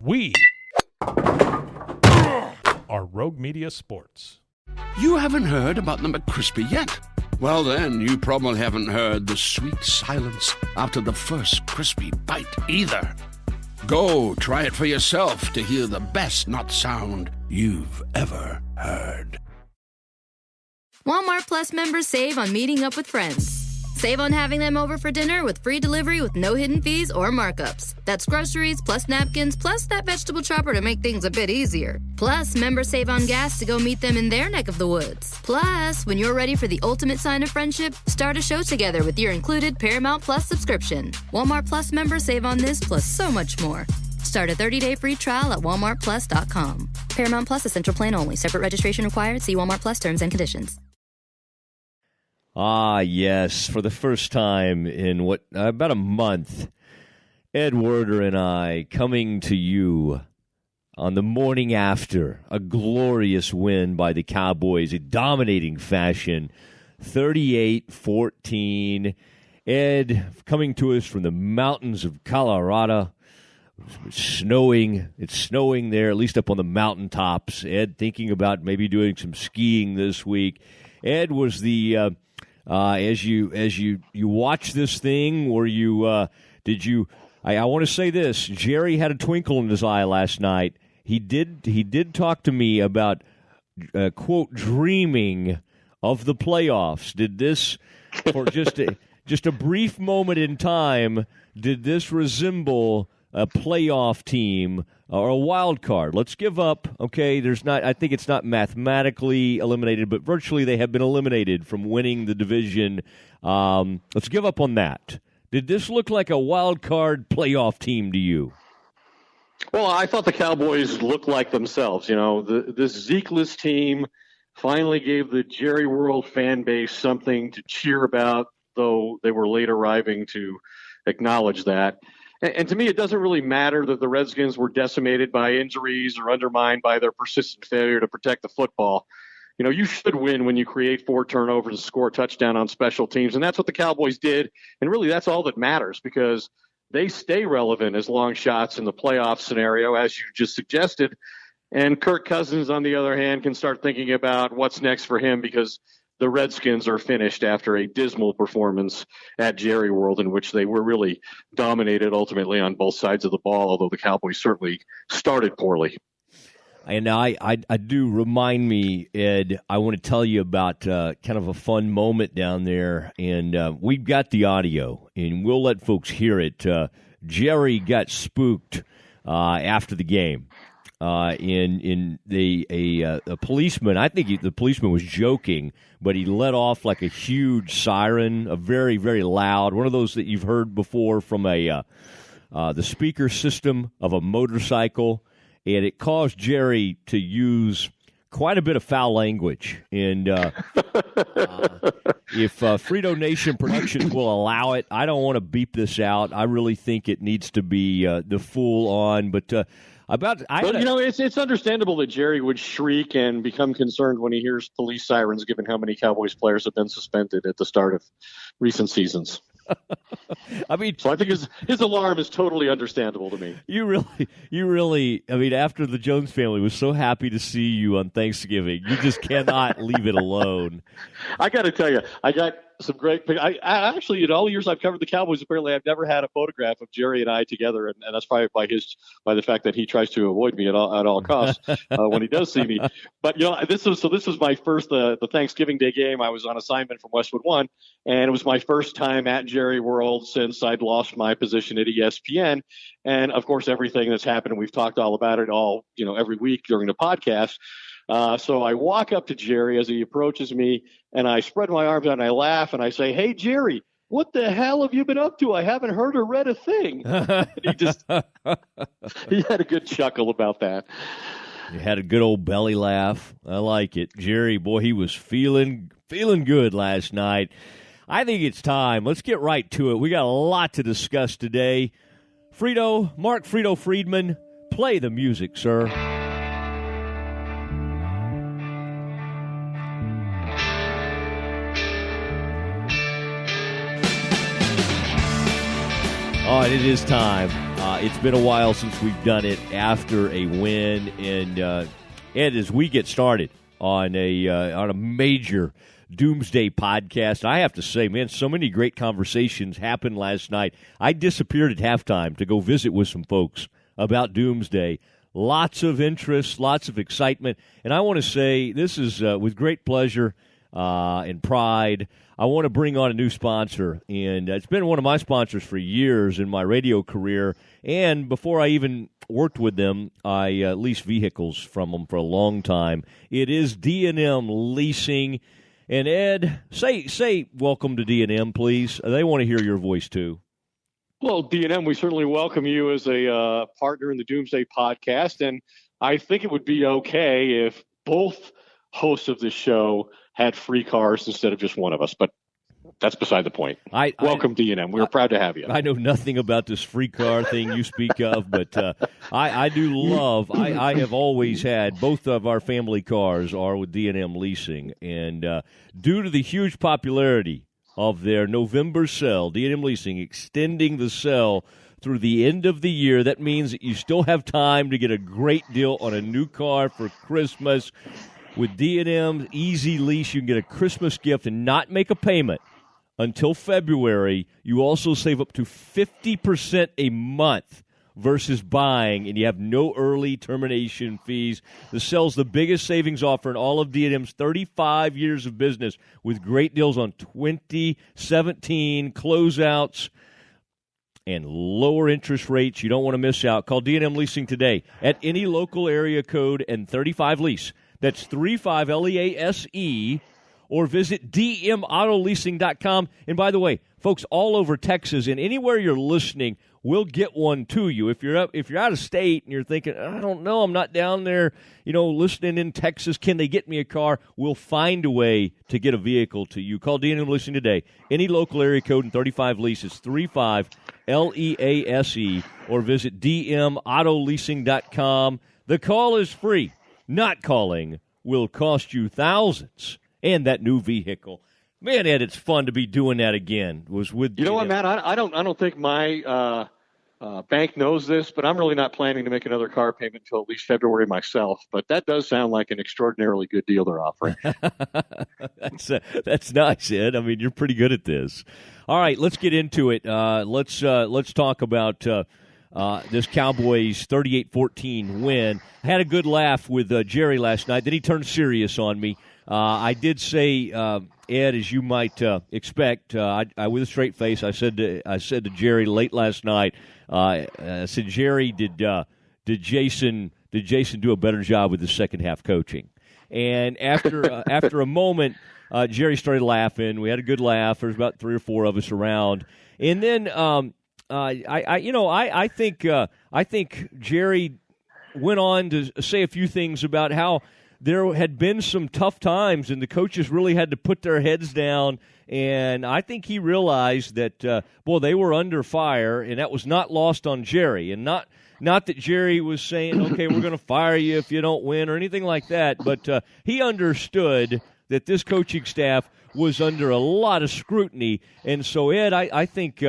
We are Rogue Media Sports. You haven't heard about the McCrispy yet? Well, then, you probably haven't heard the sweet silence after the first crispy bite either. Go try it for yourself to hear the best nut sound you've ever heard. Walmart Plus members save on meeting up with friends. Save on having them over for dinner with free delivery with no hidden fees or markups. That's groceries, plus napkins, plus that vegetable chopper to make things a bit easier. Plus, members save on gas to go meet them in their neck of the woods. Plus, when you're ready for the ultimate sign of friendship, start a show together with your included Paramount Plus subscription. Walmart Plus members save on this plus so much more. Start a 30-day free trial at walmartplus.com. Paramount Plus Essential Plan only. Separate registration required. See Walmart Plus terms and conditions. Ah, yes. For the first time in about a month, Ed Werder and I coming to you on the morning after a glorious win by the Cowboys, a dominating fashion, 38-14. Ed coming to us from the mountains of Colorado. It's snowing there, at least up on the mountaintops. Ed thinking about maybe doing some skiing this week. Ed was the as you watch this thing, or did you? I want to say this: Jerry had a twinkle in his eye last night. He did talk to me about quote dreaming of the playoffs. Did this for just a brief moment in time? Did this resemble a playoff team or a wild card? Let's give up. Okay, I think it's not mathematically eliminated, but virtually they have been eliminated from winning the division. Let's give up on that. Did this look like a wild card playoff team to you? Well, I thought the Cowboys looked like themselves. You know, this Zekeless team finally gave the Jerry World fan base something to cheer about, though they were late arriving to acknowledge that. And to me, it doesn't really matter that the Redskins were decimated by injuries or undermined by their persistent failure to protect the football. You know, you should win when you create 4 turnovers and score a touchdown on special teams. And that's what the Cowboys did. And really, that's all that matters, because they stay relevant as long shots in the playoff scenario, as you just suggested. And Kirk Cousins, on the other hand, can start thinking about what's next for him, because the Redskins are finished after a dismal performance at Jerry World, in which they were really dominated ultimately on both sides of the ball, although the Cowboys certainly started poorly. And I do remind me, Ed, I want to tell you about kind of a fun moment down there, and we've got the audio, and we'll let folks hear it. Jerry got spooked after the game. A policeman, I think the policeman was joking, but he let off like a huge siren, a very, very loud, one of those that you've heard before from the speaker system of a motorcycle, and it caused Jerry to use quite a bit of foul language. And if Frito Nation Productions will allow it, I don't want to beep this out. I really think it needs to be the full on, but it's understandable that Jerry would shriek and become concerned when he hears police sirens, given how many Cowboys players have been suspended at the start of recent seasons. So I think his alarm is totally understandable to me. You really, after the Jones family was so happy to see you on Thanksgiving, you just cannot leave it alone. I got to tell you, I got some great. I actually, in all the years I've covered the Cowboys, apparently I've never had a photograph of Jerry and I together, and that's probably by the fact that he tries to avoid me at all costs when he does see me. But this was my first the Thanksgiving Day game. I was on assignment from Westwood One, and it was my first time at Jerry World since I'd lost my position at ESPN. And of course, everything that's happened, and we've talked all about it all every week during the podcast. So I walk up to Jerry as he approaches me, and I spread my arms out and I laugh and I say, "Hey, Jerry, what the hell have you been up to? I haven't heard or read a thing." And he had a good chuckle about that. He had a good old belly laugh. I like it. Jerry, boy, he was feeling good last night. I think it's time. Let's get right to it. We got a lot to discuss today. Mark Frito Friedman, play the music, sir. Oh, right, it is time. It's been a while since we've done it after a win, and Ed, as we get started on a major Doomsday podcast, I have to say, man, so many great conversations happened last night. I disappeared at halftime to go visit with some folks about Doomsday. Lots of interest, lots of excitement, and I want to say this is with great pleasure and pride. I want to bring on a new sponsor, and it's been one of my sponsors for years in my radio career, and before I even worked with them, I leased vehicles from them for a long time. It is D&M Leasing, and Ed, say welcome to D&M, please. They want to hear your voice, too. Well, D&M, we certainly welcome you as a partner in the Doomsday podcast, and I think it would be okay if both hosts of this show had free cars instead of just one of us, but that's beside the point. Welcome, D&M. We're proud to have you. I know nothing about this free car thing you speak of, but I do love, I have always had, both of our family cars are with D&M Leasing, and due to the huge popularity of their November sale, D&M Leasing extending the sale through the end of the year, that means that you still have time to get a great deal on a new car for Christmas. With D&M Easy Lease, you can get a Christmas gift and not make a payment until February. You also save up to 50% a month versus buying, and you have no early termination fees. The sale's the biggest savings offer in all of D&M's 35 years of business, with great deals on 2017 closeouts and lower interest rates. You don't want to miss out. Call D&M Leasing today at any local area code and 35 lease. That's 35 LEASE, or visit dmautoleasing.com. And by the way, folks all over Texas and anywhere you're listening, we'll get one to you. If you're out of state and you're thinking, I don't know, I'm not down there, listening in Texas, can they get me a car? We'll find a way to get a vehicle to you. Call D&M Leasing today. Any local area code and 35 lease is 35 LEASE, or visit dmautoleasing.com. The call is free. Not calling will cost you thousands. And that new vehicle, man, Ed, it's fun to be doing that again. Was with you know what, Matt? I don't think my bank knows this, but I'm really not planning to make another car payment until at least February myself. But that does sound like an extraordinarily good deal they're offering. That's nice, Ed. I mean, you're pretty good at this. All right, let's get into it. Let's talk about this Cowboys 38-14 win. I had a good laugh with Jerry last night. Then he turned serious on me. I did say, Ed, as you might expect, I with a straight face, I said to Jerry late last night, I said, Jerry, did Jason do a better job with the second half coaching? And after a moment, Jerry started laughing. We had a good laugh. There's about 3 or 4 of us around, and then I think Jerry went on to say a few things about how there had been some tough times and the coaches really had to put their heads down. And I think he realized that, they were under fire, and that was not lost on Jerry. And not that Jerry was saying, okay, we're going to fire you if you don't win or anything like that. But he understood that this coaching staff was under a lot of scrutiny. And so, Ed, I think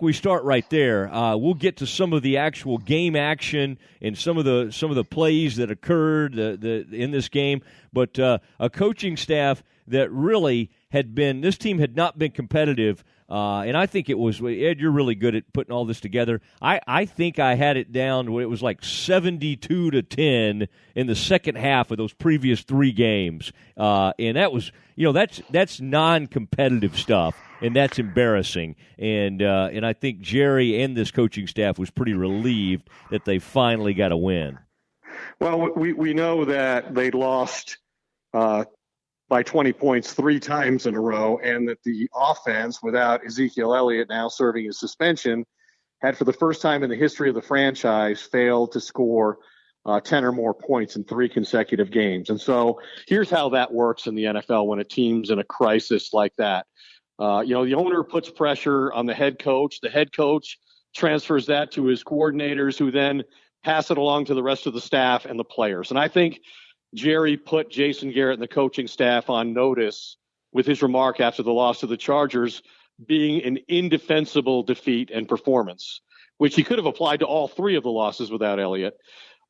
we start right there. We'll get to some of the actual game action and some of the plays that occurred in this game. But a coaching staff that really this team had not been competitive. And I think it was, Ed, you're really good at putting all this together. I think I had it down where it was like 72-10 in the second half of those previous 3 games. And that was, that's non-competitive stuff. And that's embarrassing. And I think Jerry and this coaching staff was pretty relieved that they finally got a win. Well, we know that they lost by 20 points 3 times in a row, and that the offense, without Ezekiel Elliott now serving his suspension, had for the first time in the history of the franchise failed to score 10 or more points in 3 consecutive games. And so here's how that works in the NFL when a team's in a crisis like that. The owner puts pressure on the head coach. The head coach transfers that to his coordinators, who then pass it along to the rest of the staff and the players. And I think Jerry put Jason Garrett and the coaching staff on notice with his remark after the loss to the Chargers being an indefensible defeat and performance, which he could have applied to all three of the losses without Elliott.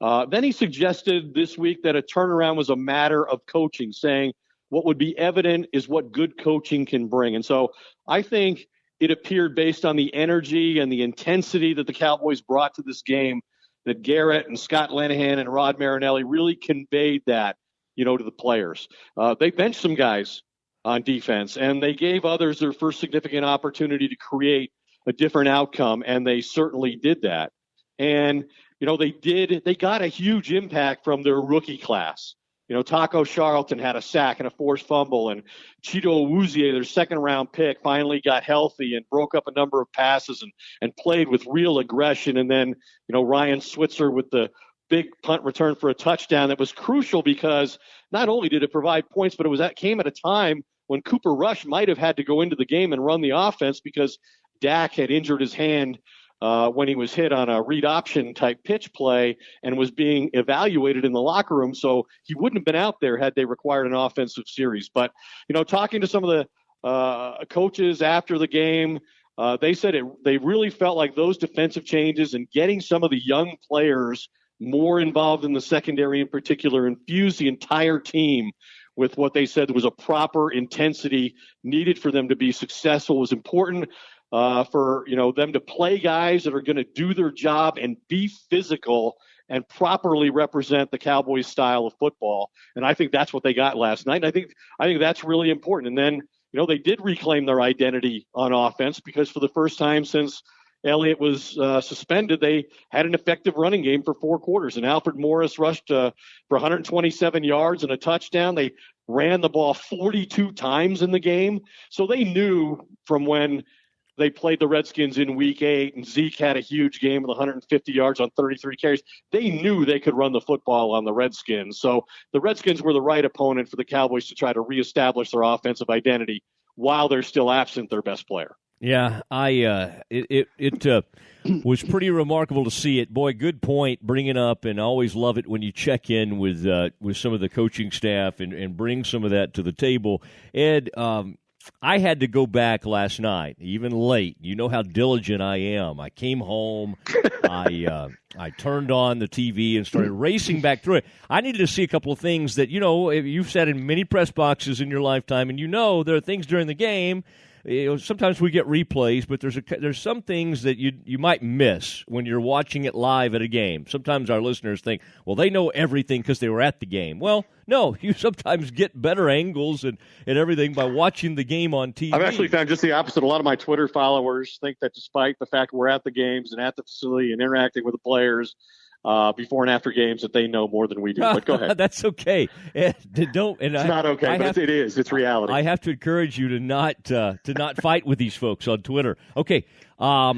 Then he suggested this week that a turnaround was a matter of coaching, saying what would be evident is what good coaching can bring. And so I think it appeared based on the energy and the intensity that the Cowboys brought to this game that Garrett and Scott Linehan and Rod Marinelli really conveyed that, to the players. They benched some guys on defense, and they gave others their first significant opportunity to create a different outcome, and they certainly did that. And, they got a huge impact from their rookie class. Taco Charlton had a sack and a forced fumble, and Cheeto Awuzie, their second-round pick, finally got healthy and broke up a number of passes and played with real aggression. And then, Ryan Switzer with the big punt return for a touchdown that was crucial because not only did it provide points, but came at a time when Cooper Rush might have had to go into the game and run the offense because Dak had injured his hand when he was hit on a read option type pitch play and was being evaluated in the locker room. So he wouldn't have been out there had they required an offensive series. But, talking to some of the coaches after the game, they said they really felt like those defensive changes and getting some of the young players more involved in the secondary in particular infused the entire team with what they said was a proper intensity needed for them to be successful. It was important for them to play guys that are going to do their job and be physical and properly represent the Cowboys style of football. And I think that's what they got last night. And I think that's really important. And then, they did reclaim their identity on offense because for the first time since Elliott was suspended, they had an effective running game for 4 quarters. And Alfred Morris rushed for 127 yards and a touchdown. They ran the ball 42 times in the game. So they knew from when they played the Redskins in Week 8, and Zeke had a huge game with 150 yards on 33 carries. They knew they could run the football on the Redskins. So the Redskins were the right opponent for the Cowboys to try to reestablish their offensive identity while they're still absent their best player. Yeah, it was pretty remarkable to see it. Boy, good point, bringing up, and I always love it when you check in with some of the coaching staff and bring some of that to the table. Ed, I had to go back last night, even late. You know how diligent I am. I came home, I turned on the TV and started racing back through it. I needed to see a couple of things that, you've sat in many press boxes in your lifetime, and there are things during the game. Sometimes we get replays, but there's some things that you might miss when you're watching it live at a game. Sometimes our listeners think, well, they know everything because they were at the game. Well, no, you sometimes get better angles and everything by watching the game on TV. I've actually found just the opposite. A lot of my Twitter followers think that despite the fact we're at the games and at the facility and interacting with the players before and after games, that they know more than we do. But go ahead. That's okay. It's not okay, but it is. It's reality. I have to encourage you to not fight with these folks on Twitter. Okay, I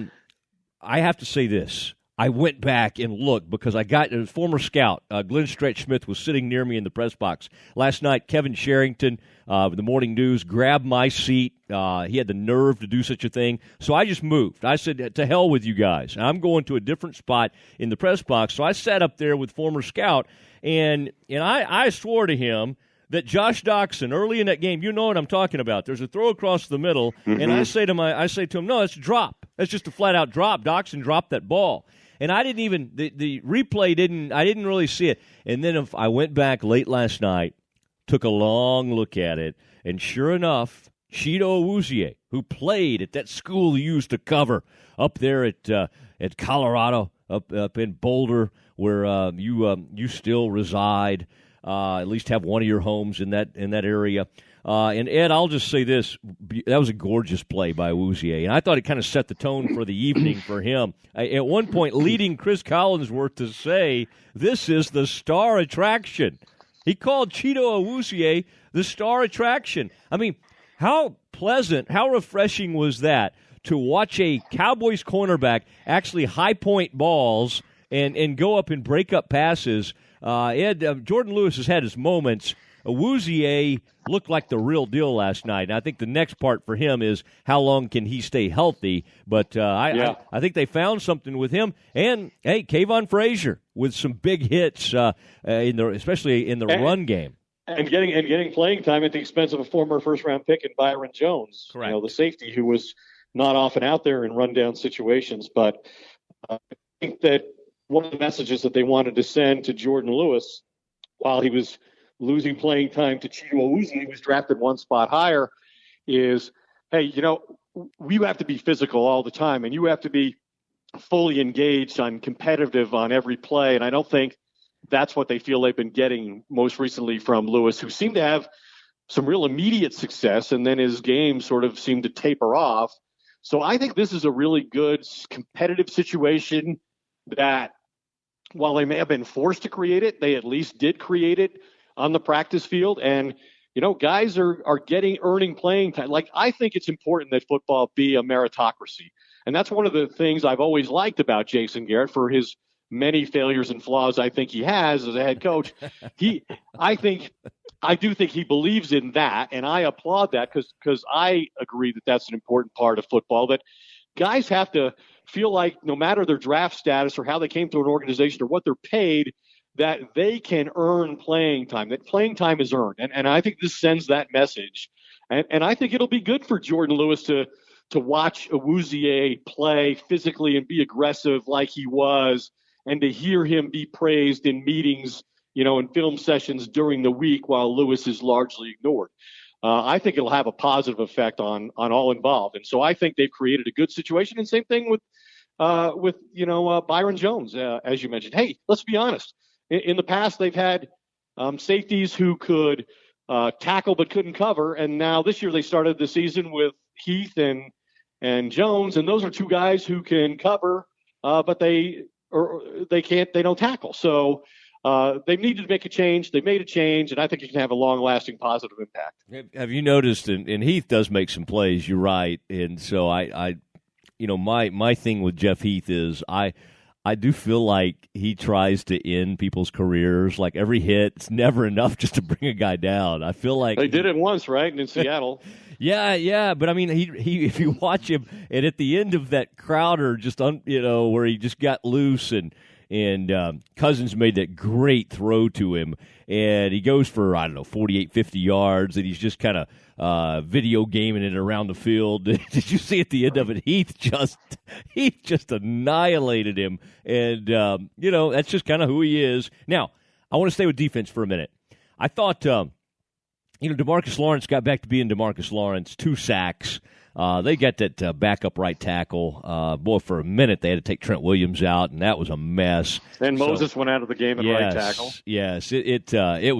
have to say this. I went back and looked because I got a former scout, Glenn Stretch Smith, was sitting near me in the press box. Last night, Kevin Sherrington, the Morning News, grabbed my seat. He had the nerve to do such a thing. So I just moved. I said, to hell with you guys. I'm going to a different spot in the press box. So I sat up there with former scout, and I swore to him that Josh Doxson, early in that game, you know what I'm talking about. There's a throw across the middle, and I say to him, no, it's a drop. That's just a flat-out drop. Doxson dropped that ball. And I didn't even the replay I didn't really see it. And then I went back late last night, took a long look at it, and sure enough, Cheeto Awuzie, who played at that school you used to cover up there at Colorado, up in Boulder, where you still reside, at least have one of your homes in that area. And Ed, I'll just say this: that was a gorgeous play by Awuzie, and I thought it kind of set the tone for the evening for him. At one point, leading Chris Collinsworth to say, "This is the star attraction." He called Cheeto Awuzie the star attraction. I mean, how pleasant, how refreshing was that to watch a Cowboys cornerback actually high point balls and go up and break up passes? Ed, Jordan Lewis has had his moments. Awuzie looked like the real deal last night. And I think the next part for him is how long can he stay healthy. But I think they found something with him. And, hey, Kayvon Frazier with some big hits, especially in the run game. and getting playing time at the expense of a former first-round pick in Byron Jones. Correct. The safety who was not often out there in rundown situations. But I think that one of the messages that they wanted to send to Jordan Lewis while he was losing playing time to Chido Awuzie, who was drafted one spot higher, is, hey, you have to be physical all the time, and you have to be fully engaged and competitive on every play. And I don't think that's what they feel they've been getting most recently from Lewis, who seemed to have some real immediate success, and then his game sort of seemed to taper off. So I think this is a really good competitive situation that, while they may have been forced to create it, they at least did create it on the practice field. And, guys are earning playing time. Like, I think it's important that football be a meritocracy. And that's one of the things I've always liked about Jason Garrett, for his many failures and flaws I think he has as a head coach. I do think he believes in that, and I applaud that because I agree that that's an important part of football, that guys have to feel like, no matter their draft status or how they came to an organization or what they're paid, that they can earn playing time, that playing time is earned. And I think this sends that message. And I think it'll be good for Jordan Lewis to watch Awuzie play physically and be aggressive like he was, and to hear him be praised in meetings, in film sessions during the week while Lewis is largely ignored. I think it'll have a positive effect on all involved. And so I think they've created a good situation. And same thing with Byron Jones, as you mentioned. Hey, let's be honest. In the past, they've had safeties who could tackle but couldn't cover. And now this year they started the season with Heath and Jones. And those are two guys who can cover, but they don't tackle. So they needed to make a change. They made a change, and I think it can have a long-lasting positive impact. Have you noticed? And Heath does make some plays. You're right. And so my thing with Jeff Heath is I do feel like he tries to end people's careers. Like, every hit, it's never enough just to bring a guy down. I feel like they did it once, right, in Seattle. Yeah. But I mean, he if you watch him, and at the end of that Crowder, where he just got loose and Cousins made that great throw to him, and he goes for, 48, 50 yards, and he's just kind of video gaming it around the field. Did you see at the end of it? Heath just annihilated him, and that's just kind of who he is. Now, I want to stay with defense for a minute. I thought, DeMarcus Lawrence got back to being DeMarcus Lawrence, 2 sacks. They got that backup right tackle. For a minute they had to take Trent Williams out, and that was a mess. And Moses went out of the game at right tackle. Yes, that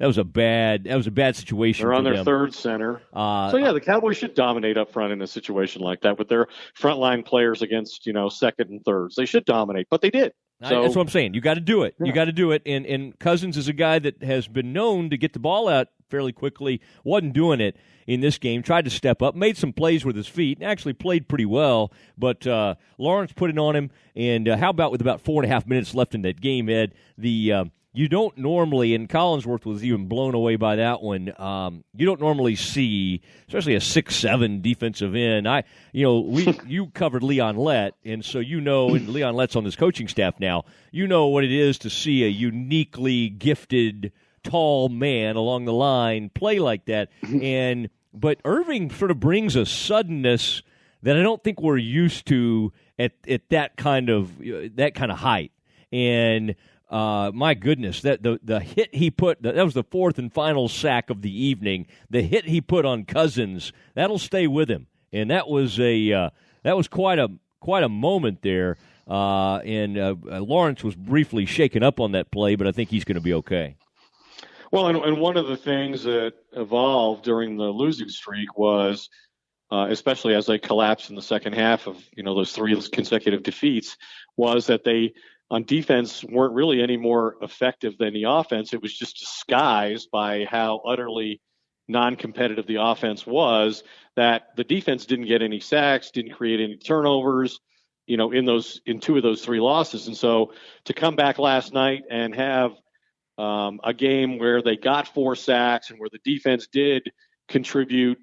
was a bad situation. They're on for their them. third center. The Cowboys should dominate up front in a situation like that with their frontline players against second and thirds. They should dominate, but they did. So, that's what I'm saying. You got to do it. Yeah. You got to do it. And Cousins is a guy that has been known to get the ball out fairly quickly. Wasn't doing it in this game. Tried to step up. Made some plays with his feet. And actually played pretty well. But Lawrence put it on him. And how about with about 4.5 minutes left in that game, Ed? You don't normally, and Collinsworth was even blown away by that one. You don't normally see, especially a 6'7" defensive end. You covered Leon Lett, and so and Leon Lett's on this coaching staff now. You know what it is to see a uniquely gifted, tall man along the line play like that. But Irving sort of brings a suddenness that I don't think we're used to at that kind of height. And my goodness, that the hit he put, that was the 4th and final sack of the evening. The hit he put on Cousins, that'll stay with him, and that was quite a moment there. Lawrence was briefly shaken up on that play, but I think he's going to be okay. Well, and one of the things that evolved during the losing streak was, especially as they collapsed in the second half of those 3 consecutive defeats, was that they, on defense, weren't really any more effective than the offense. It was just disguised by how utterly non-competitive the offense was, that the defense didn't get any sacks, didn't create any turnovers, in 2 of those 3 losses. And so to come back last night and have a game where they got 4 sacks and where the defense did contribute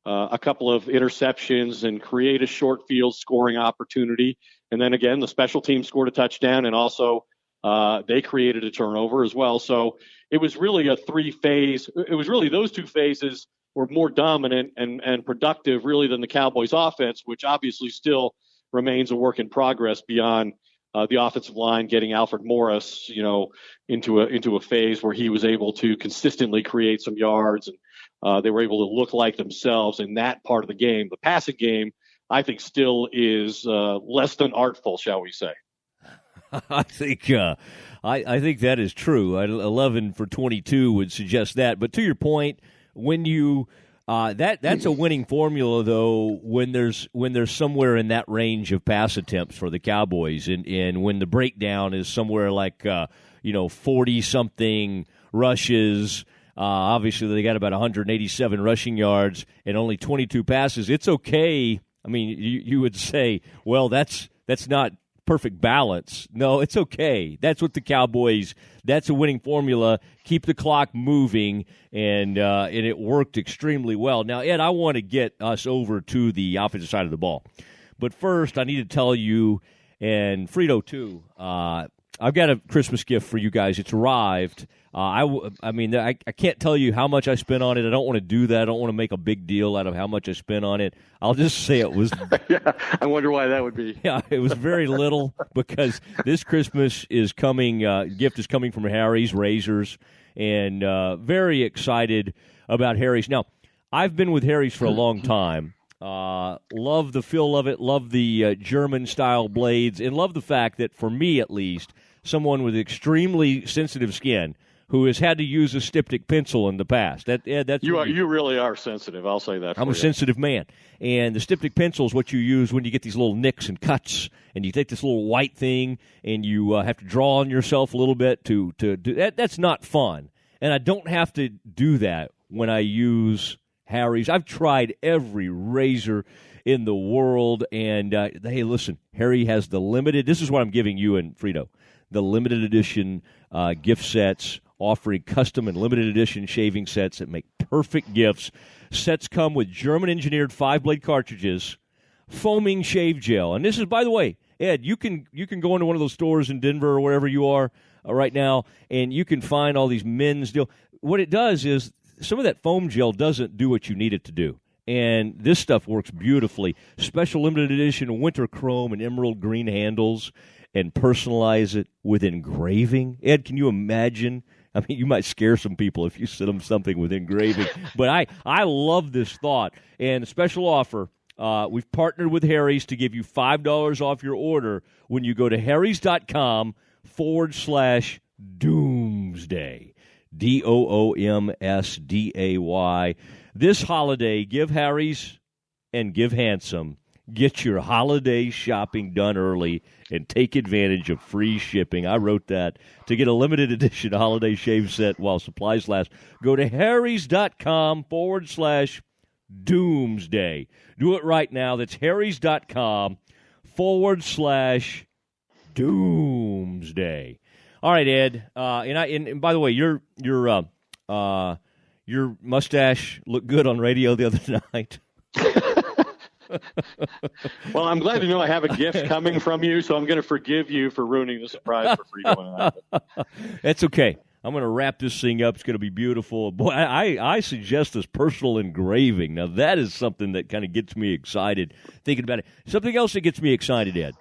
a couple of interceptions and create a short field scoring opportunity. And then again, the special team scored a touchdown and also They created a turnover as well. So it was really a three-phase. It was really those two phases were more dominant and productive really than the Cowboys offense, which obviously still remains a work in progress beyond the offensive line getting Alfred Morris, into a phase where he was able to consistently create some yards, and they were able to look like themselves in that part of the game. The passing game, I think, still is less than artful, shall we say? I think that is true. 11 for 22 would suggest that. But to your point, when you that's a winning formula, though, when there's somewhere in that range of pass attempts for the Cowboys, and when the breakdown is somewhere like 40-something rushes. Obviously, they got about 187 rushing yards and only 22 passes. It's okay. I mean, you would say, well, that's not perfect balance. No, it's okay. That's what the Cowboys, that's a winning formula. Keep the clock moving, and it worked extremely well. Now, Ed, I want to get us over to the offensive side of the ball. But first, I need to tell you, and Frito too, I've got a Christmas gift for you guys. It's arrived. I can't tell you how much I spent on it. I don't want to do that. I don't want to make a big deal out of how much I spent on it. I'll just say it was. Yeah, I wonder why that would be. Yeah, it was very little because this Christmas is coming. Gift is coming from Harry's Razors, and very excited about Harry's. Now, I've been with Harry's for a long time. Love the feel of it. Love the German-style blades, and love the fact that, for me at least, someone with extremely sensitive skin who has had to use a styptic pencil in the past. You really are sensitive. I'll say that. I'm a sensitive man, and the styptic pencil is what you use when you get these little nicks and cuts, and you take this little white thing and you have to draw on yourself a little bit to do that. That's not fun, and I don't have to do that when I use Harry's. I've tried every razor in the world, and hey, listen, Harry has the limited. This is what I'm giving you and Frito. The limited edition gift sets, offering custom and limited edition shaving sets that make perfect gifts. Sets come with German-engineered 5-blade cartridges, foaming shave gel. And this is, by the way, Ed, you can go into one of those stores in Denver or wherever you are right now, and you can find all these men's deal. What it does is some of that foam gel doesn't do what you need it to do. And this stuff works beautifully. Special limited edition winter chrome and emerald green handles, and personalize it with engraving. Ed, can you imagine? I mean, you might scare some people if you send them something with engraving. But I love this thought. And a special offer, we've partnered with Harry's to give you $5 off your order when you go to harrys.com/doomsday. DOOMSDAY. This holiday, give Harry's and give Handsome. Get your holiday shopping done early and take advantage of free shipping. I wrote that. To get a limited edition holiday shave set while supplies last, go to harrys.com/doomsday. Do it right now. That's harrys.com/doomsday. All right, Ed. And by the way, your mustache looked good on radio the other night. Well, I'm glad to know I have a gift coming from you, so I'm going to forgive you for ruining the surprise for Frito and I. That's okay. I'm going to wrap this thing up. It's going to be beautiful. Boy, I suggest this personal engraving. Now, that is something that kind of gets me excited thinking about it. Something else that gets me excited, Ed.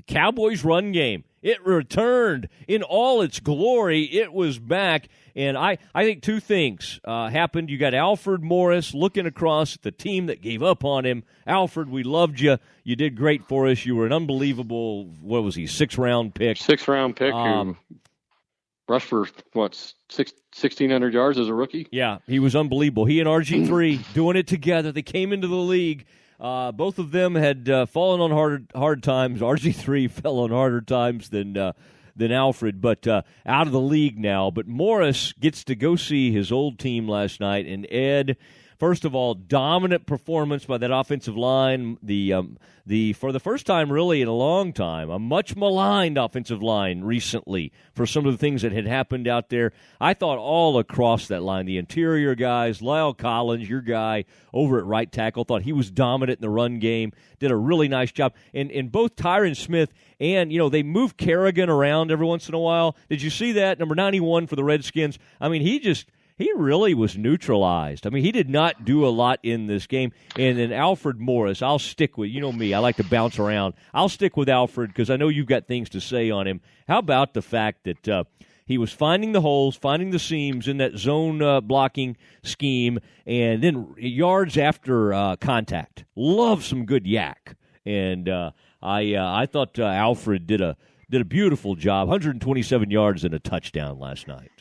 Cowboys run game. It returned in all its glory. It was back. And I think two things happened. You got Alfred Morris looking across at the team that gave up on him. Alfred, we loved you. You did great for us. You were an unbelievable, what was he, 6th-round pick. 6th-round pick who rushed for, 1,600 yards as a rookie? Yeah, he was unbelievable. He and RG3 doing it together. They came into the league. Both of them had fallen on hard times. RG3 fell on harder times than Alfred, but out of the league now. But Morris gets to go see his old team last night, and Ed, First of all, dominant performance by that offensive line. The for the first time really in a long time, a much maligned offensive line recently for some of the things that had happened out there. I thought all across that line, the interior guys, Lyle Collins, your guy over at right tackle, thought he was dominant in the run game, did a really nice job. And both Tyron Smith and, they move Kerrigan around every once in a while. Did you see that? Number 91 for the Redskins. I mean, he really was neutralized. I mean, he did not do a lot in this game. And then Alfred Morris, I'll stick with, me, I like to bounce around. I'll stick with Alfred because I know you've got things to say on him. How about the fact that he was finding the holes, finding the seams in that zone blocking scheme, and then yards after contact. Love some good yak. And I thought Alfred did a beautiful job, 127 yards and a touchdown last night.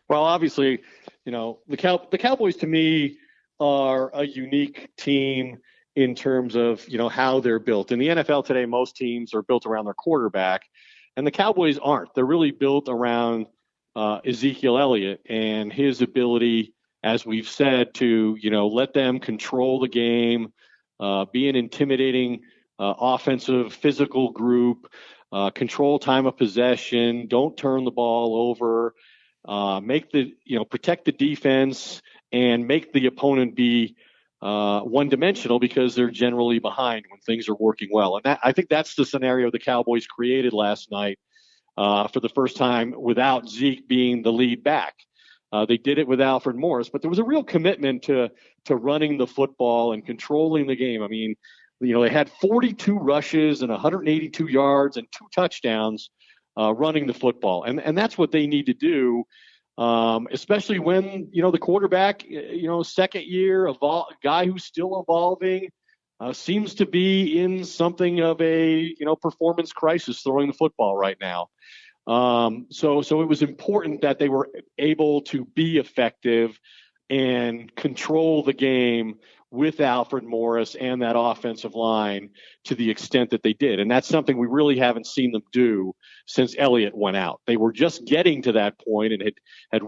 Well, obviously, the Cowboys to me are a unique team in terms of, how they're built. In the NFL today, most teams are built around their quarterback, and the Cowboys aren't. They're really built around Ezekiel Elliott and his ability, as we've said, to, let them control the game, be an intimidating offensive, physical group, control time of possession, don't turn the ball over, protect the defense and make the opponent be one-dimensional because they're generally behind when things are working well. And I think that's the scenario the Cowboys created last night for the first time without Zeke being the lead back. They did it with Alfred Morris, but there was a real commitment to running the football and controlling the game. I mean, they had 42 rushes and 182 yards and 2 touchdowns running the football. And that's what they need to do, especially when, the quarterback, second year, guy who's still evolving, seems to be in something of a, performance crisis throwing the football right now. So it was important that they were able to be effective and control the game with Alfred Morris and that offensive line to the extent that they did. And that's something we really haven't seen them do since Elliott went out. They were just getting to that point and had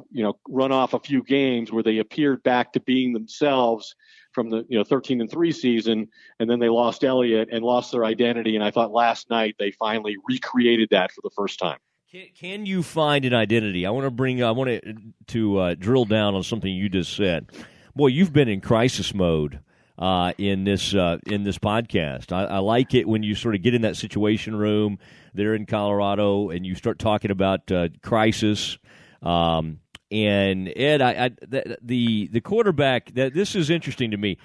run off a few games where they appeared back to being themselves from the 13-3 season, and then they lost Elliott and lost their identity. And I thought last night they finally recreated that for the first time. Can you find an identity? I want to drill down on something you just said. Boy, you've been in crisis mode in this podcast. I like it when you sort of get in that situation room there in Colorado and you start talking about crisis. And Ed, the quarterback. This is interesting to me.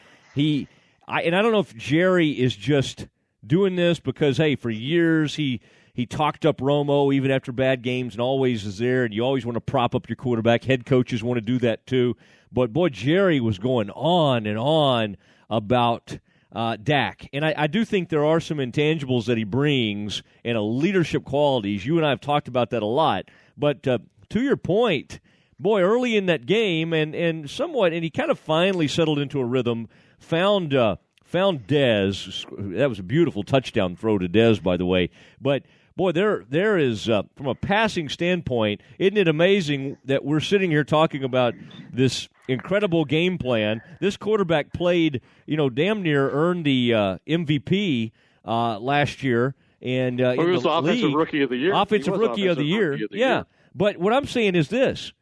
I don't know if Jerry is just doing this because for years he talked up Romo even after bad games and always is there, and you always want to prop up your quarterback. Head coaches want to do that too. But, boy, Jerry was going on and on about Dak. And I do think there are some intangibles that he brings and a leadership qualities. You and I have talked about that a lot. But to your point, boy, early in that game and he kind of finally settled into a rhythm, found Dez. That was a beautiful touchdown throw to Dez, by the way. But boy, there is, from a passing standpoint, isn't it amazing that we're sitting here talking about this incredible game plan? This quarterback played, damn near earned the MVP last year. And he was Offensive Rookie of the Year. Offensive Rookie of the Year. Yeah. But what I'm saying is this.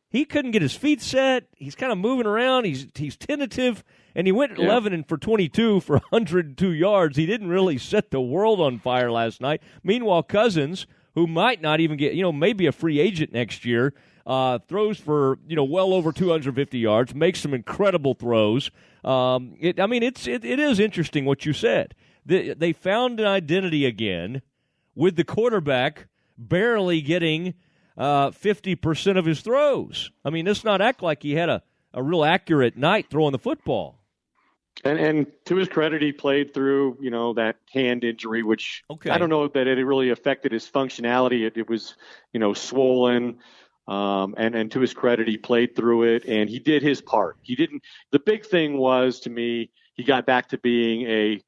He couldn't get his feet set. He's kind of moving around. He's tentative. And he went 11 for 22 for 102 yards. He didn't really set the world on fire last night. Meanwhile, Cousins, who might not even get, maybe a free agent next year, throws for, well over 250 yards, makes some incredible throws. It is interesting what you said. They found an identity again with the quarterback barely getting 50% of his throws. I mean, let's not act like he had a real accurate night throwing the football. And to his credit, he played through, that hand injury, which I don't know that it really affected his functionality. It was, swollen. And to his credit, he played through it and he did his part. The big thing was, to me, he got back to being a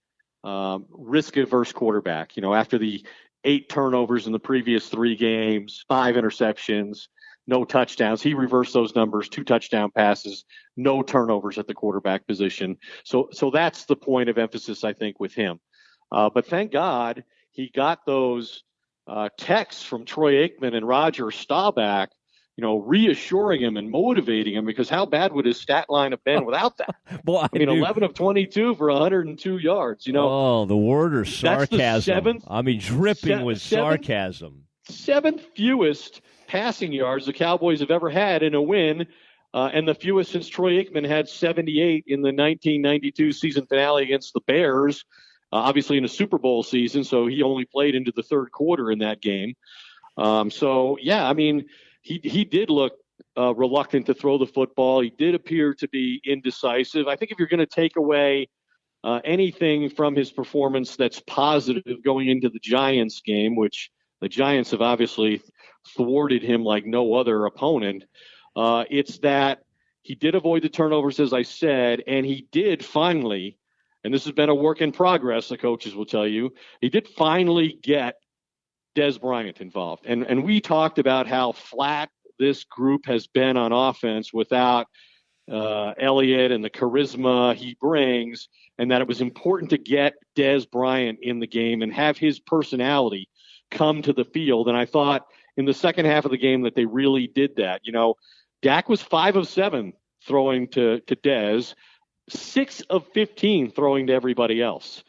risk-averse quarterback. After the 8 turnovers in the previous 3 games, 5 interceptions, no touchdowns. He reversed those numbers, 2 touchdown passes, no turnovers at the quarterback position. So that's the point of emphasis, I think, with him. But thank God he got those texts from Troy Aikman and Roger Staubach, reassuring him and motivating him, because how bad would his stat line have been without that? Boy, 11 of 22 for 102 yards. Oh, the Werder sarcasm. Dripping with sarcasm. Seventh fewest passing yards the Cowboys have ever had in a win, and the fewest since Troy Aikman had 78 in the 1992 season finale against the Bears, obviously in a Super Bowl season, so he only played into the third quarter in that game. He did look reluctant to throw the football. He did appear to be indecisive. I think if you're going to take away anything from his performance that's positive going into the Giants game, which the Giants have obviously thwarted him like no other opponent, it's that he did avoid the turnovers, as I said, and he did finally, and this has been a work in progress, the coaches will tell you, he did finally get Dez Bryant involved. And we talked about how flat this group has been on offense without Elliott and the charisma he brings, and that it was important to get Dez Bryant in the game and have his personality come to the field. And I thought in the second half of the game that they really did that. Dak was 5 of 7 throwing to Dez, 6 of 15 throwing to everybody else.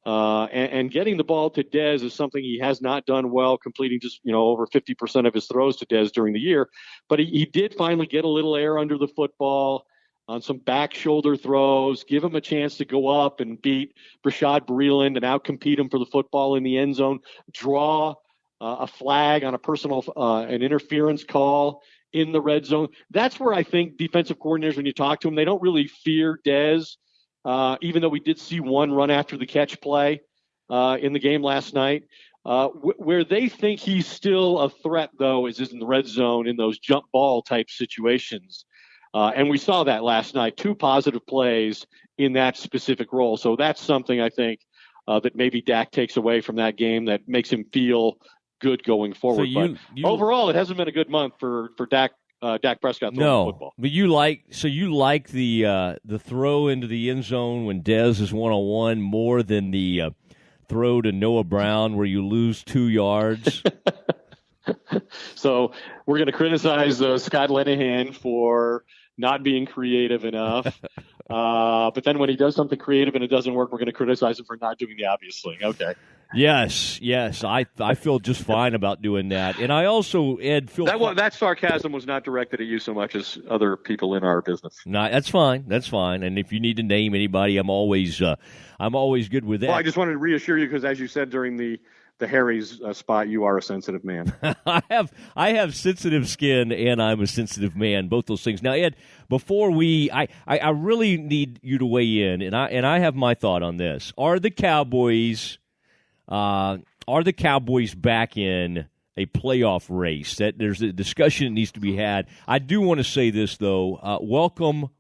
And getting the ball to Dez is something he has not done well, completing just, over 50% of his throws to Dez during the year. But he did finally get a little air under the football on some back shoulder throws, give him a chance to go up and beat Rashad Breeland and outcompete him for the football in the end zone, draw a flag on a personal an interference call in the red zone. That's where I think defensive coordinators, when you talk to them, they don't really fear Dez. Even though we did see one run after the catch play in the game last night. Where they think he's still a threat, though, is in the red zone in those jump ball type situations. And we saw that last night, 2 positive plays in that specific role. So that's something I think that maybe Dak takes away from that game that makes him feel good going forward. So overall, it hasn't been a good month for Dak. Dak Prescott throwing the football. But you like the throw into the end zone when Dez is 1-on-1 more than the throw to Noah Brown where you lose 2 yards. So we're going to criticize Scott Linehan for not being creative enough. But then when he does something creative and it doesn't work, we're going to criticize him for not doing the obvious thing. Okay. Yes. I feel just fine about doing that. And I also, Ed, feel that sarcasm was not directed at you so much as other people in our business. No, that's fine. And if you need to name anybody, I'm always good with that. Well, I just wanted to reassure you because, as you said during the Harry's spot, you are a sensitive man. I have sensitive skin, and I'm a sensitive man. Both those things. Now, Ed, before I really need you to weigh in, and I have my thought on this. Are the Cowboys back in a playoff race? That there's a discussion that needs to be had. I do want to say this though. Welcome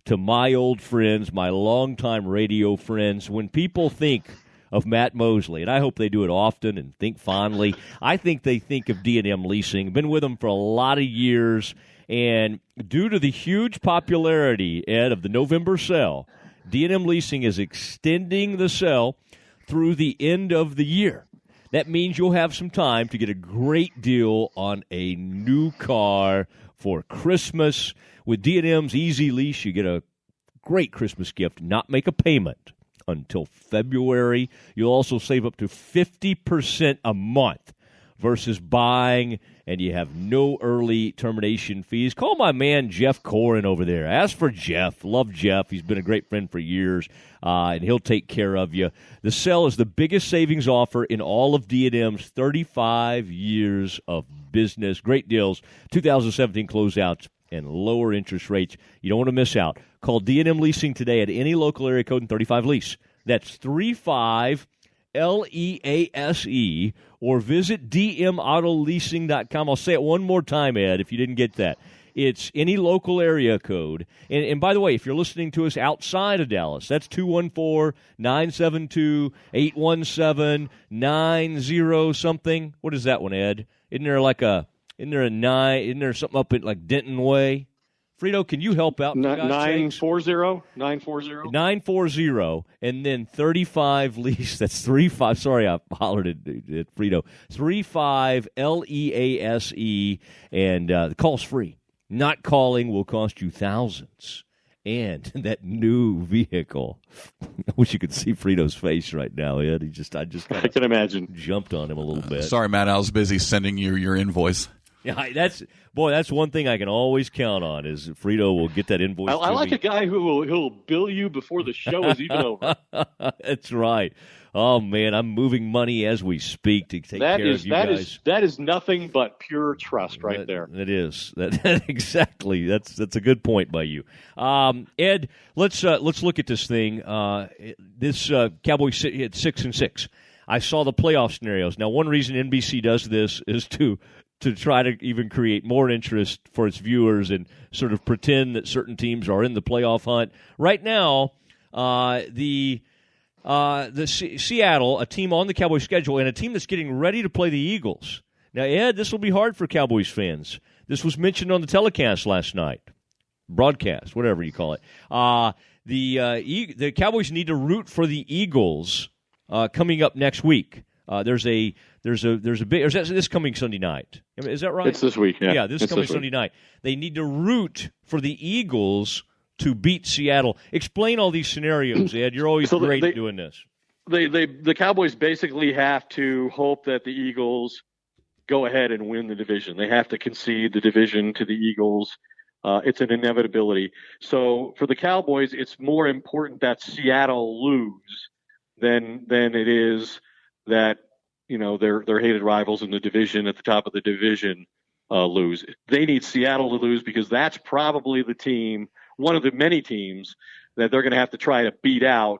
to my old friends, my longtime radio friends. When people think of Matt Mosley, and I hope they do it often and think fondly, I think they think of D&M Leasing. Been with them for a lot of years, and due to the huge popularity, Ed, of the November sale, D&M Leasing is extending the sale through the end of the year. That means you'll have some time to get a great deal on a new car for Christmas. With D&M's Easy Lease, you get a great Christmas gift, not make a payment until February. You'll also save up to 50% a month versus buying, and you have no early termination fees. Call my man Jeff Corin over there. Ask for Jeff. Love Jeff. He's been a great friend for years, and he'll take care of you. The sale is the biggest savings offer in all of D&M's 35 years of business. Great deals, 2017 closeouts, and lower interest rates. You don't want to miss out. Call D&M Leasing today at any local area code and 35 Lease. That's 35 LEASE, or visit dmautoleasing.com. I'll say it one more time, Ed, if you didn't get that. It's any local area code. And by the way, if you're listening to us outside of Dallas, that's 214-972-817-90-something. What is that one, Ed? Isn't there something up in like Denton Way? Frito, can you help out? 940? 940, and then 35 lease. That's 35. Sorry, I hollered at Frito. 35 LEASE, and the call's free. Not calling will cost you thousands. And that new vehicle. I wish you could see Frito's face right now, Ed. I I can imagine. Jumped on him a little bit. Sorry, Matt. I was busy sending you your invoice. Yeah, that's one thing I can always count on is Frito will get that invoice. I like a guy who'll bill you before the show is even over. That's right. Oh man, I'm moving money as we speak to take care of you guys. That is nothing but pure trust right there. It is. That exactly. That's a good point by you, Ed. Let's look at this thing. This Cowboys sit at 6-6. I saw the playoff scenarios. Now, one reason NBC does this is to try to even create more interest for its viewers and sort of pretend that certain teams are in the playoff hunt. Right now, Seattle, a team on the Cowboys schedule, and a team that's getting ready to play the Eagles. Now, Ed, this will be hard for Cowboys fans. This was mentioned on the telecast last night, broadcast, whatever you call it. The Cowboys need to root for the Eagles coming up next week. There's a big. Or is this coming Sunday night? Is that right? It's this week. Yeah, yeah, this coming Sunday night. They need to root for the Eagles to beat Seattle. Explain all these scenarios, Ed. You're always great at doing this. The Cowboys basically have to hope that the Eagles go ahead and win the division. They have to concede the division to the Eagles. It's an inevitability. So for the Cowboys, it's more important that Seattle lose than it is that their hated rivals in the division at the top of the division lose. They need Seattle to lose because that's probably the team, one of the many teams that they're going to have to try to beat out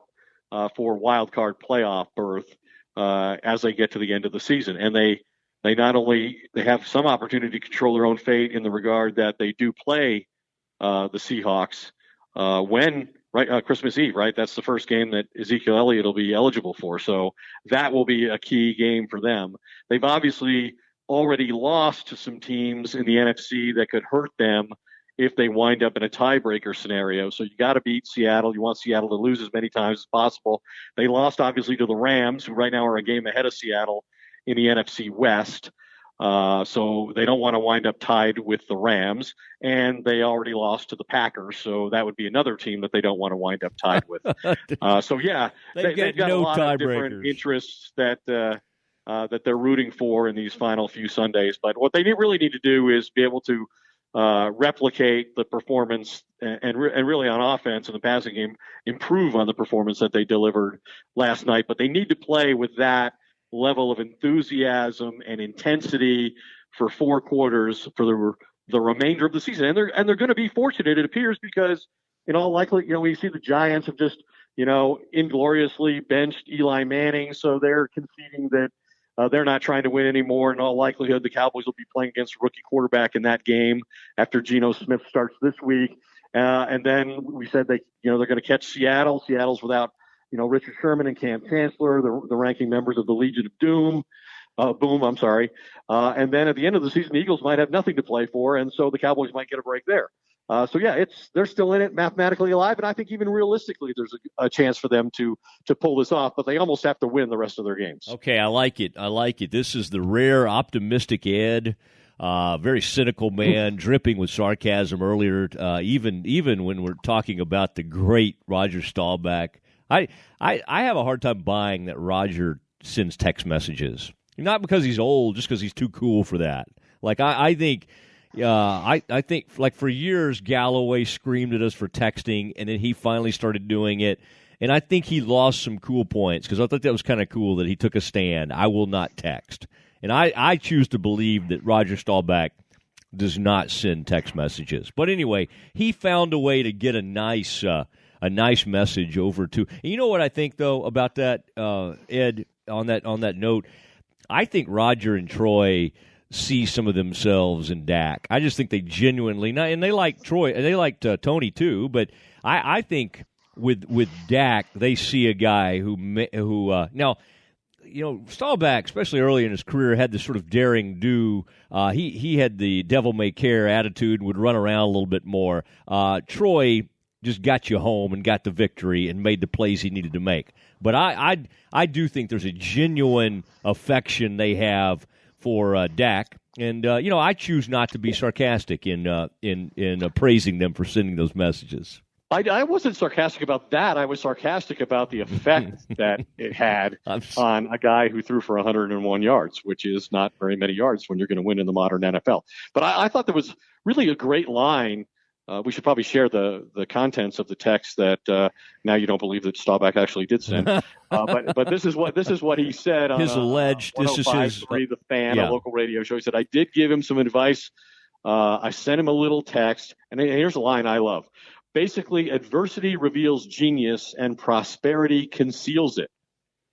for wild card playoff berth as they get to the end of the season. And they not only they have some opportunity to control their own fate in the regard that they do play the Seahawks when Christmas Eve, right? That's the first game that Ezekiel Elliott will be eligible for. So that will be a key game for them. They've obviously already lost to some teams in the NFC that could hurt them if they wind up in a tiebreaker scenario. So you got to beat Seattle. You want Seattle to lose as many times as possible. They lost obviously to the Rams, who right now are a game ahead of Seattle in the NFC West. So they don't want to wind up tied with the Rams, and they already lost to the Packers. So that would be another team that they don't want to wind up tied with. So yeah, they've got a lot of different interests that they're rooting for in these final few Sundays. But what they really need to do is be able to replicate the performance and really on offense in the passing game, improve on the performance that they delivered last night. But they need to play with that level of enthusiasm and intensity for 4 quarters for the remainder of the season. And they're going to be fortunate, it appears, because in all likelihood, we see the Giants have just, ingloriously benched Eli Manning. So they're conceding that they're not trying to win anymore. In all likelihood, the Cowboys will be playing against a rookie quarterback in that game after Geno Smith starts this week. And then we said they're going to catch Seattle. Seattle's without Richard Sherman and Cam Chancellor, the ranking members of the Legion of Boom. And then at the end of the season, the Eagles might have nothing to play for, and so the Cowboys might get a break there. So yeah, they're still in it, mathematically alive, and I think even realistically, there's a chance for them to pull this off. But they almost have to win the rest of their games. Okay, I like it. This is the rare optimistic Ed. Very cynical man, dripping with sarcasm earlier. Even when we're talking about the great Roger Staubach. I have a hard time buying that Roger sends text messages. Not because he's old, just because he's too cool for that. Like I think like for years Galloway screamed at us for texting, and then he finally started doing it. And I think he lost some cool points because I thought that was kind of cool that he took a stand. I will not text, and I choose to believe that Roger Staubach does not send text messages. But anyway, he found a way to get a nice message over to. And you know what I think though about that, Ed? On that note, I think Roger and Troy, see some of themselves in Dak. I just think they genuinely, and they like Troy, and they liked Tony too, but I think with Dak, they see a guy who now, Staubach, especially early in his career, had this sort of daring do. He had the devil may care attitude and would run around a little bit more. Troy just got you home and got the victory and made the plays he needed to make. But I do think there's a genuine affection they have for Dak, and I choose not to be sarcastic in praising them for sending those messages. I wasn't sarcastic about that. I was sarcastic about the effect that it had on a guy who threw for 101 yards, which is not very many yards when you're going to win in the modern NFL. But I thought there was really a great line. We should probably share the contents of the text that now you don't believe that Staubach actually did send. But this is what he said on his alleged. This is his The Fan, a local radio show. He said, "I did give him some advice. I sent him a little text, and here's a line I love. Basically, adversity reveals genius and prosperity conceals it.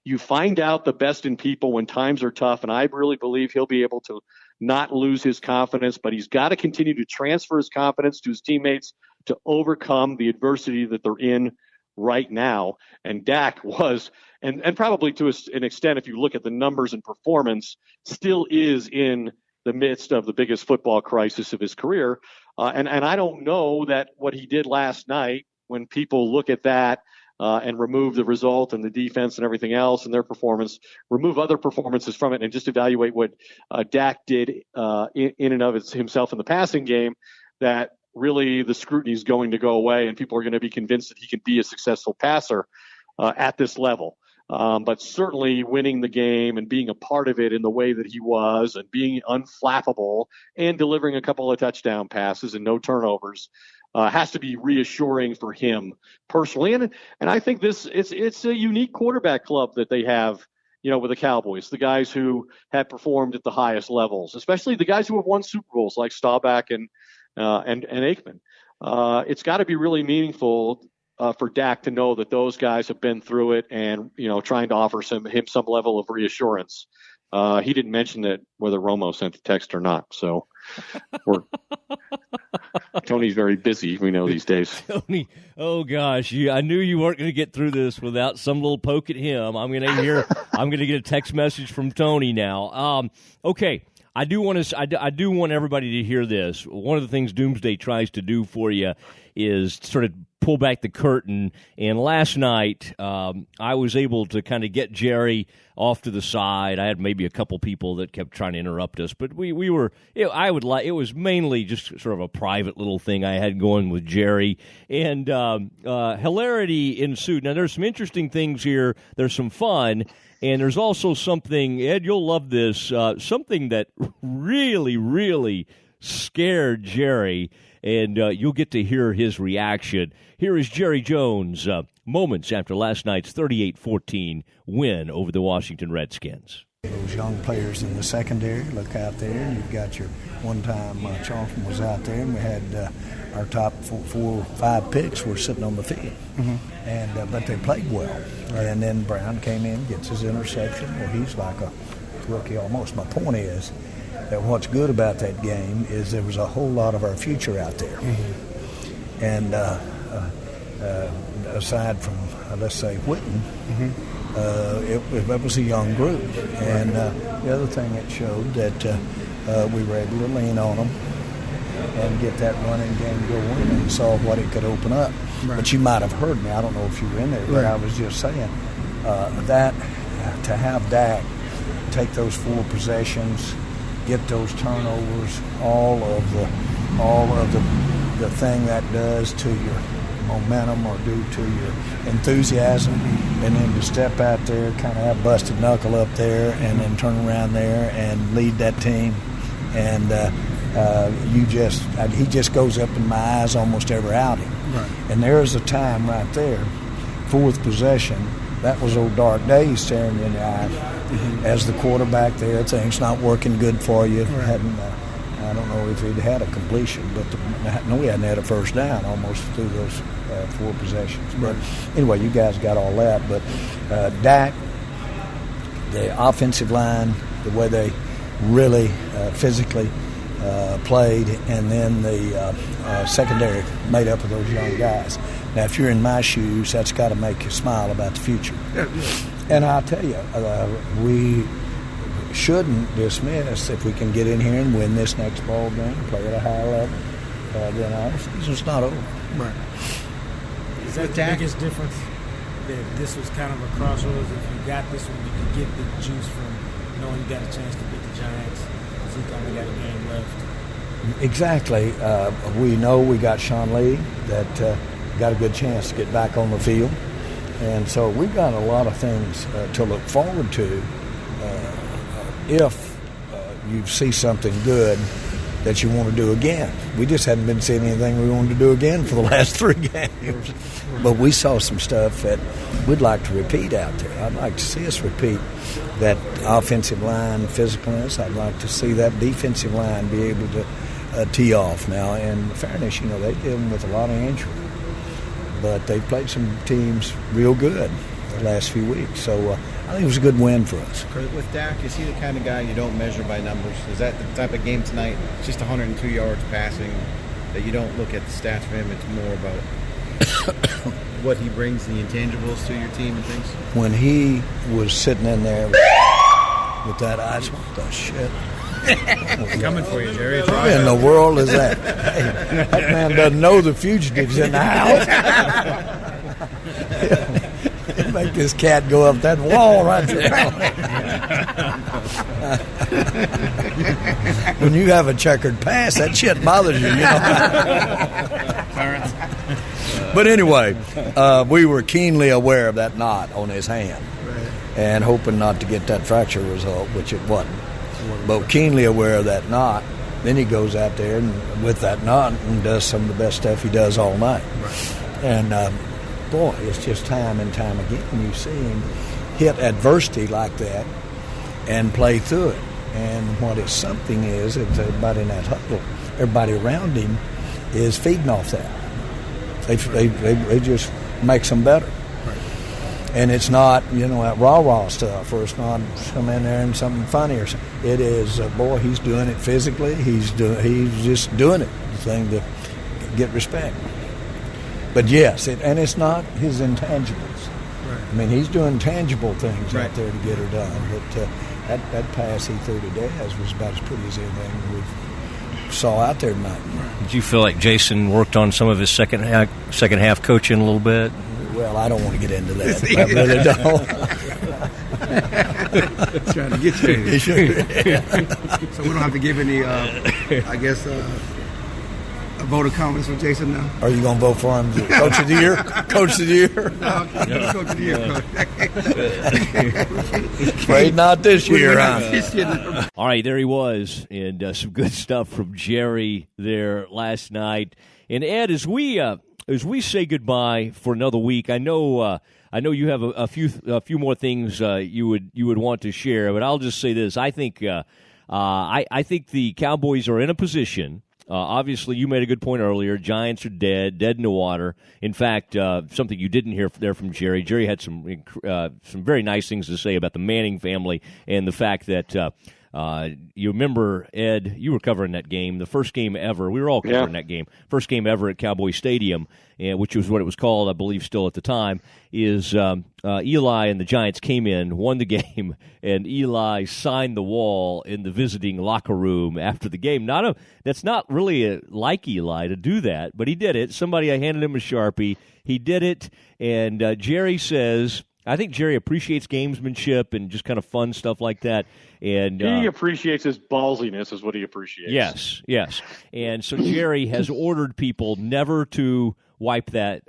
You find out the best in people when times are tough, and I really believe he'll be able to not lose his confidence, but he's got to continue to transfer his confidence to his teammates to overcome the adversity that they're in right now." And Dak was, and probably to an extent, if you look at the numbers and performance, still is in the midst of the biggest football crisis of his career. And I don't know that what he did last night, when people look at that and remove the result and the defense and everything else and their performance, remove other performances from it and just evaluate what Dak did in and of himself in the passing game, that really the scrutiny is going to go away and people are going to be convinced that he can be a successful passer at this level. But certainly winning the game and being a part of it in the way that he was and being unflappable and delivering a couple of touchdown passes and no turnovers has to be reassuring for him personally. And I think it's a unique quarterback club that they have, with the Cowboys, the guys who have performed at the highest levels, especially the guys who have won Super Bowls like Staubach and Aikman. It's got to be really meaningful for Dak to know that those guys have been through it and, trying to offer him some level of reassurance. He didn't mention that whether Romo sent the text or not. So Tony's very busy, we know, these days. Tony, oh gosh, I knew you weren't going to get through this without some little poke at him. I'm going to get a text message from Tony now. Okay. I do want everybody to hear this. One of the things Doomsday tries to do for you is sort of pull back the curtain. And last night, I was able to kind of get Jerry off to the side. I had maybe a couple people that kept trying to interrupt us, but we were. It was mainly just sort of a private little thing I had going with Jerry, and hilarity ensued. Now there's some interesting things here. There's some fun. And there's also something, Ed, you'll love this, something that really, really scared Jerry, and you'll get to hear his reaction. Here is Jerry Jones, moments after last night's 38-14 win over the Washington Redskins. Those young players in the secondary, look out there, and you've got your one-time Charlton was out there, and we had our top 4 or 5 picks were sitting on the field. Mm-hmm. And but they played well. Right. And then Brown came in, gets his interception. Well, he's like a rookie almost. My point is that what's good about that game is there was a whole lot of our future out there. Mm-hmm. And aside from, let's say, Whitten, mm-hmm. It was a young group. And the other thing it showed that we were able to lean on them and get that running game going and saw what it could open up. Right. But you might have heard me. I don't know if you were in there, but I was just saying that to have Dak take those 4 possessions, get those turnovers, all of the thing that does to your momentum or do to your enthusiasm, and then to step out there, kind of have busted knuckle up there, and then turn around there and lead that team, and he just goes up in my eyes almost every outing. Right. And there's a time right there, 4th possession, that was old Dark Days staring you in the eye. Mm-hmm. As the quarterback there, things not working good for you. Right. I don't know if he'd had a completion, but we hadn't had a first down almost through those 4 possessions. Right. But anyway, you guys got all that. But Dak, the offensive line, the way they really physically played, and then the secondary made up of those young guys. Now, if you're in my shoes, that's got to make you smile about the future. And I'll tell you, we shouldn't dismiss if we can get in here and win this next ball game, play at a high level. Then our season's not over. Right. Is that the biggest difference? That this was kind of a crossroads. If you got this one, you could get the juice from knowing you got a chance to beat the Giants. Zeke only got a game left. Exactly. We know we got Sean Lee that got a good chance to get back on the field. And so we've got a lot of things to look forward to if you see something good that you want to do again. We just hadn't been seeing anything we wanted to do again for the last 3 games. But we saw some stuff that we'd like to repeat out there. I'd like to see us repeat that offensive line physicalness. I'd like to see that defensive line be able to tee off. Now, in fairness, they're dealing with a lot of injury. But they've played some teams real good the last few weeks. So I think it was a good win for us. With Dak, is he the kind of guy you don't measure by numbers? Is that the type of game tonight? It's just 102 yards passing, that you don't look at the stats for him. It's more about what he brings, the intangibles to your team and things? When he was sitting in there with that eyes, what the shit? Coming for you, Jerry. What in the world is that? Hey, that man doesn't know the fugitive's in the house. Make this cat go up that wall right there. When you have a checkered pass, that shit bothers you, But anyway, we were keenly aware of that knot on his hand, and hoping not to get that fracture result, which it wasn't. But keenly aware of that knot. Then he goes out there and with that knot and does some of the best stuff he does all night. And boy, it's just time and time again you see him hit adversity like that and play through it. And what is something is that everybody in that huddle, everybody around him is feeding off that. They just makes them better. And it's not, that rah-rah stuff, or it's not come in there and something funny or something. It is, boy, he's doing it physically. He's just doing it, the thing to get respect. But yes, and it's not his intangibles. I mean, he's doing tangible things out there to get her done. But that pass he threw to Daz was about as pretty as anything we saw out there tonight. Did you feel like Jason worked on some of his second half coaching a little bit? Well, I don't want to get into that. I really don't. Trying to get you. So we don't have to give any, a vote of confidence for Jason now? Are you going to vote for him? Coach of the year? Coach of the year? No, Coach of the year. Afraid not this year, huh? All right, there he was, and some good stuff from Jerry there last night. And Ed, as we say goodbye for another week, I know you have a few more things you would want to share, but I'll just say this: I think I think the Cowboys are in a position. Obviously, you made a good point earlier. Giants are dead in the water. In fact, something you didn't hear there from Jerry. Jerry had some very nice things to say about the Manning family and the fact that you remember, Ed, you were covering that game, the first game ever. We were all covering that game. First game ever at Cowboy Stadium, which was what it was called, I believe, still at the time, is Eli and the Giants came in, won the game, and Eli signed the wall in the visiting locker room after the game. That's not really like Eli to do that, but he did it. Somebody handed him a Sharpie. He did it, and Jerry says, I think Jerry appreciates gamesmanship and just kind of fun stuff like that. And he appreciates his ballsiness is what he appreciates. Yes. And so Jerry has ordered people never to wipe that,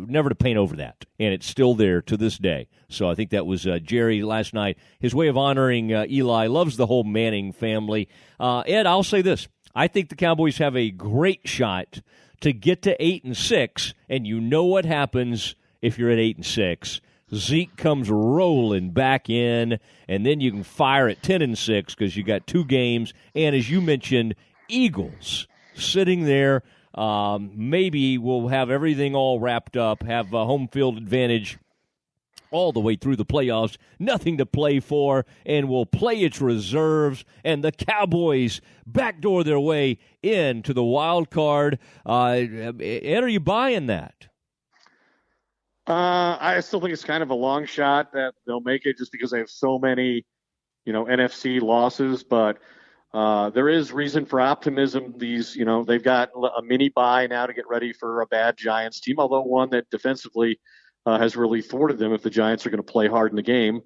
never to paint over that. And it's still there to this day. So I think that was Jerry last night. His way of honoring Eli. Loves the whole Manning family. Ed, I'll say this. I think the Cowboys have a great shot to get to 8-6. And you know what happens if you're at 8-6. Zeke comes rolling back in, and then you can fire at 10-6 because you got 2 games. And as you mentioned, Eagles sitting there. Maybe we'll have everything all wrapped up, have a home field advantage all the way through the playoffs, nothing to play for, and will play its reserves, and the Cowboys backdoor their way into the wild card. Ed, are you buying that? I still think it's kind of a long shot that they'll make it just because they have so many, NFC losses. But there is reason for optimism. They've got a mini bye now to get ready for a bad Giants team, although one that defensively has really thwarted them if the Giants are going to play hard in the game.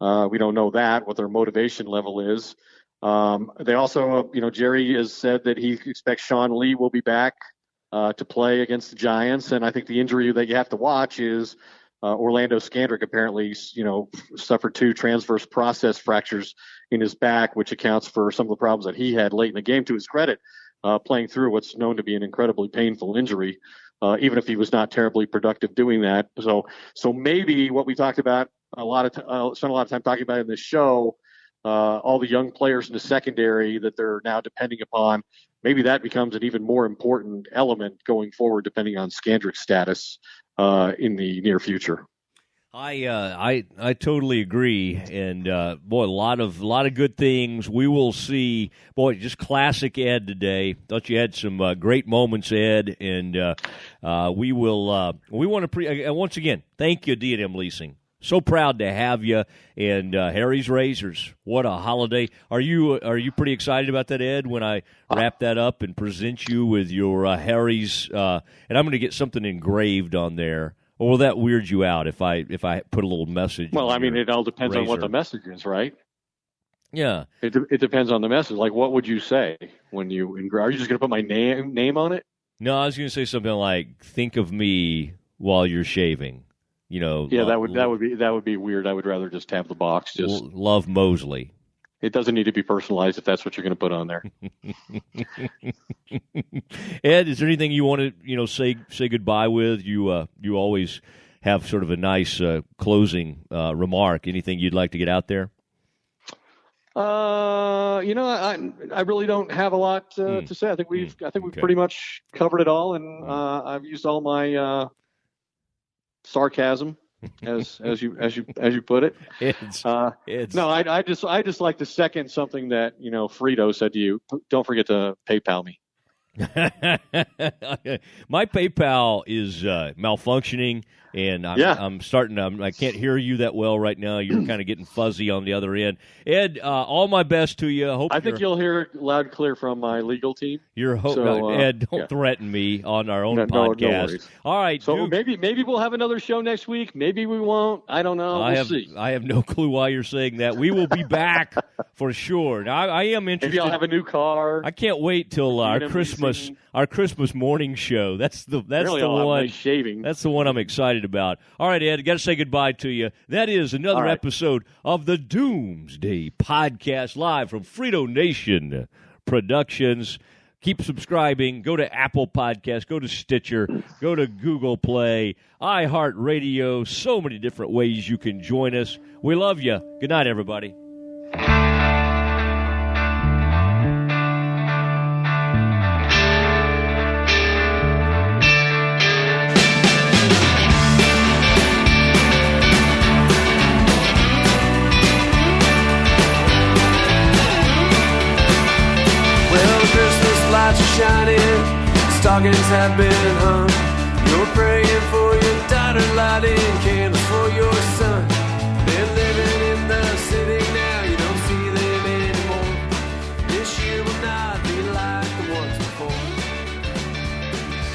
We don't know what their motivation level is. They also, Jerry has said that he expects Sean Lee will be back to play against the Giants. And I think the injury that you have to watch is Orlando Scandrick apparently, suffered 2 transverse process fractures in his back, which accounts for some of the problems that he had late in the game, to his credit, playing through what's known to be an incredibly painful injury. Even if he was not terribly productive doing that. So maybe what we talked about spent a lot of time talking about in this show, all the young players in the secondary that they're now depending upon, maybe that becomes an even more important element going forward, depending on Scandrick's status in the near future. I totally agree, and boy, a lot of good things. We will see. Boy, just classic Ed today. Thought you had some great moments, Ed, and we will. We want to once again thank you, D&M Leasing. So proud to have you, and Harry's Razors. What a holiday! Are you pretty excited about that, Ed? When I wrap that up and present you with your Harry's, and I'm going to get something engraved on there. Or will that weird you out if I put a little message? Well, I mean, it all depends on what the message is, right? Yeah. It depends on the message. Like, what would you say when you engrave? Are you just going to put my name on it? No, I was going to say something like, "Think of me while you're shaving." Yeah, that would be weird. I would rather just have the box. Just love Mosley. It doesn't need to be personalized if that's what you're going to put on there. Ed, is there anything you want to say goodbye with? You always have sort of a nice closing remark. Anything you'd like to get out there? I really don't have a lot to say. I think we've pretty much covered it all, and I've used all my sarcasm. As you put it, no, I just like to second something that Frito said to you. Don't forget to PayPal me. My PayPal is malfunctioning, and I'm starting. I can't hear you that well right now. You're kind of getting fuzzy on the other end. Ed, all my best to you. I think you'll hear loud and clear from my legal team. Ed, don't threaten me on our own podcast. No all right, so maybe we'll have another show next week. Maybe we won't. I don't know. We'll see. I have no clue why you're saying that. We will be back for sure. Now, I am interested. Maybe I'll have a new car. I can't wait till our Christmas morning show. That's the one. Shaving. That's the one I'm excited about. All right, Ed, I got to say goodbye to you. That is another episode of the Doomsday Podcast, live from Frito Nation Productions. Keep subscribing. Go to Apple Podcasts. Go to Stitcher. Go to Google Play, iHeartRadio. So many different ways you can join us. We love you. Good night, everybody. Lights are shining, stockings have been hung. You're praying for your daughter, lighting candles for your son. They're living in the city now, you don't see them anymore. This year will not be like the ones before.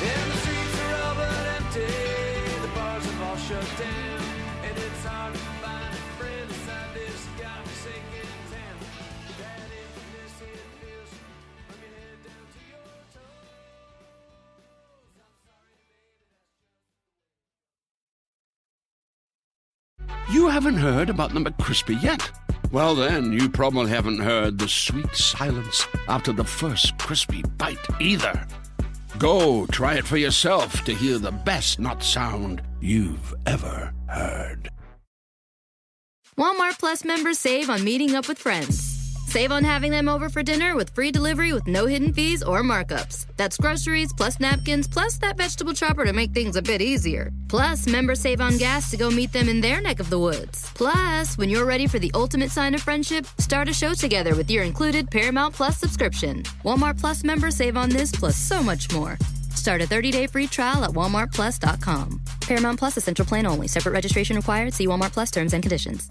And the streets are all but empty, the bars have all shut down, and it's hard to find a friend inside this godforsaken town. That emptiness, it feels from your head down to your toes. You haven't heard about the McCrispy yet? Well, then, you probably haven't heard the sweet silence after the first crispy bite either. Go try it for yourself to hear the best nut sound you've ever heard. Walmart Plus members save on meeting up with friends. Save on having them over for dinner with free delivery with no hidden fees or markups. That's groceries plus napkins plus that vegetable chopper to make things a bit easier. Plus, members save on gas to go meet them in their neck of the woods. Plus, when you're ready for the ultimate sign of friendship, start a show together with your included Paramount Plus subscription. Walmart Plus members save on this plus so much more. Start a 30-day free trial at walmartplus.com. Paramount Plus Essential Plan only. Separate registration required. See Walmart Plus terms and conditions.